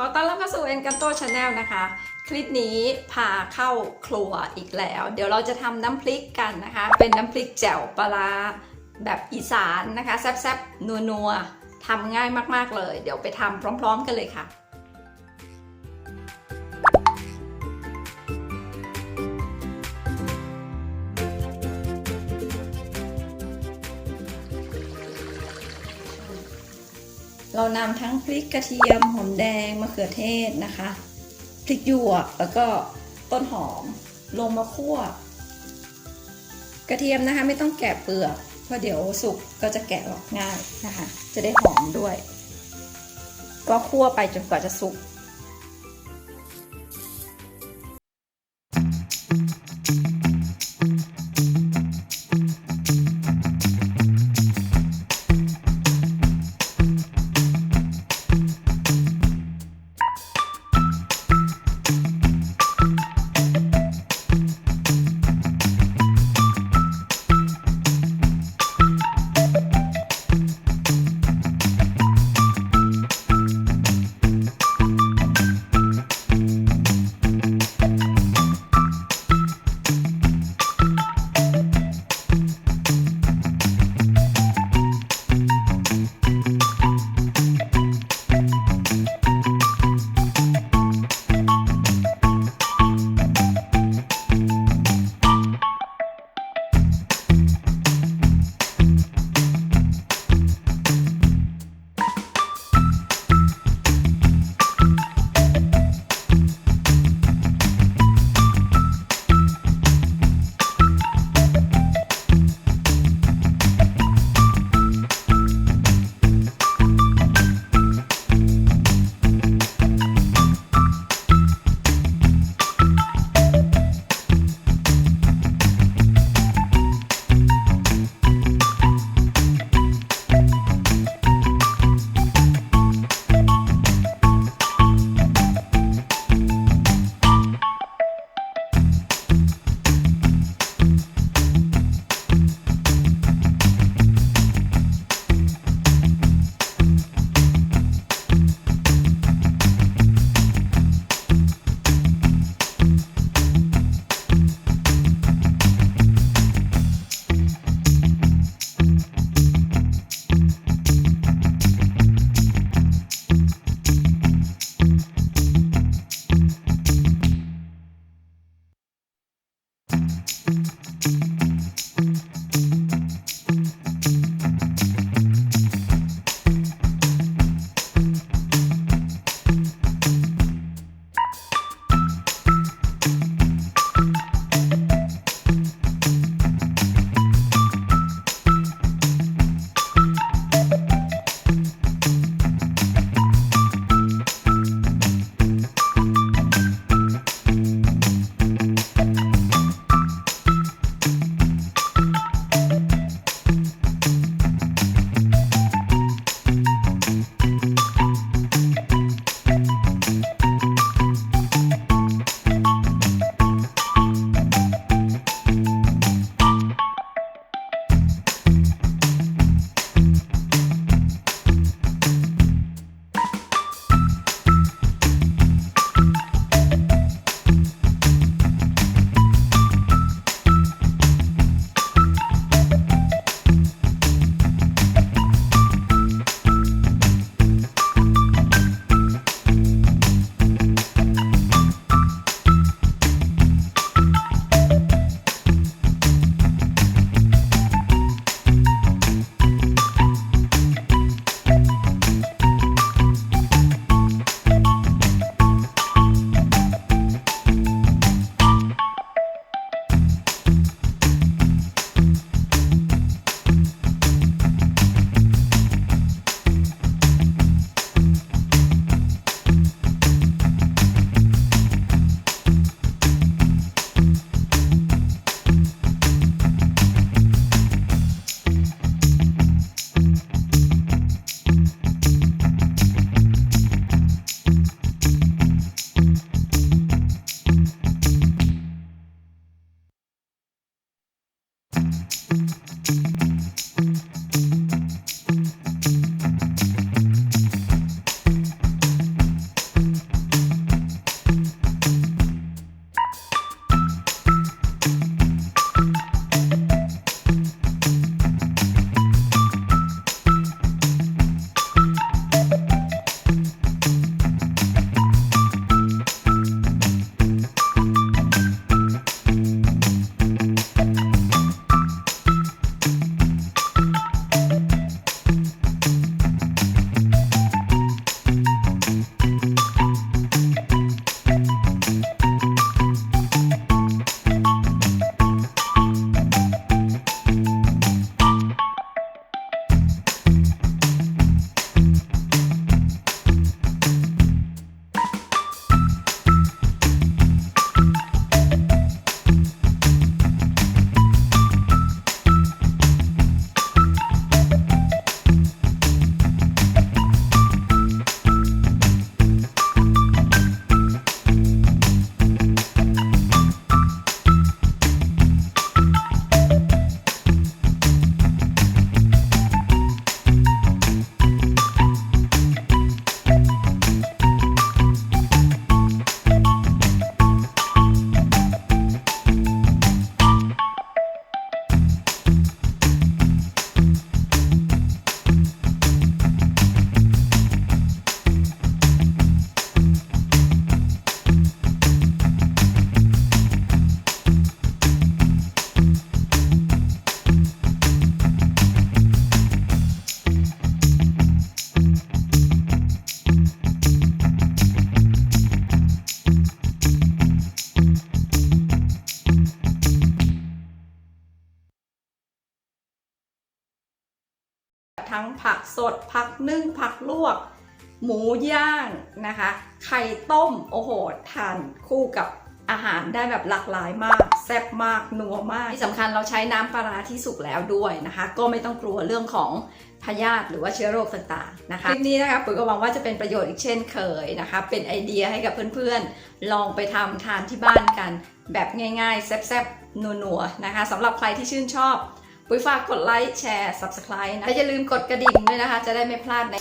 อต้อนรับเข้าสู่ Encanto Channel นะคะ คลิปนี้พาเข้าครัวอีกแล้ว เดี๋ยวเราจะทำน้ำพริกกันนะคะ เป็นน้ำพริกแจ่วปลาร้าแบบอีสานนะคะ แซ่บๆ นัวๆทำง่ายมากๆเลย เดี๋ยวไปทำพร้อมๆกันเลยค่ะ เรานำทั้งพริกกระเทียมหอมแดงมะเขือเทศนะคะพริกหยวกแล้วก็ต้นหอมลงมาคั่วกระเทียมนะคะไม่ต้องแกะเปลือกเพราะเดี๋ยวสุกก็จะแกะออกง่ายนะคะจะได้หอมด้วยก็คั่วไปจนกว่าจะสุก ทั้งผักสดผักนึ่งผักลวกหมูย่างนะคะไข่ต้มโอ้โหทานคู่กับอาหารได้แบบหลากหลายมากแซ่บมากนัวมากที่สำคัญเราใช้น้ำปลาร้าที่สุกแล้วด้วยนะคะก็ไม่ต้องกลัวเรื่องของพยาธิหรือว่าเชื้อโรคต่างๆนะคะคลิปนี้นะคะปุ๋ยก็หวังว่าจะเป็นประโยชน์อีกเช่นเคยนะคะเป็นไอเดียให้กับเพื่อนๆลองไปทำทานที่บ้านกันแบบง่ายๆแซ่บๆนัวๆนะคะสำหรับใครที่ชื่นชอบปุ๋ยฝากกดไลค์แชร์ Subscribe นะและอย่าลืมกดกระดิ่งด้วยนะคะจะได้ไม่พลาดใน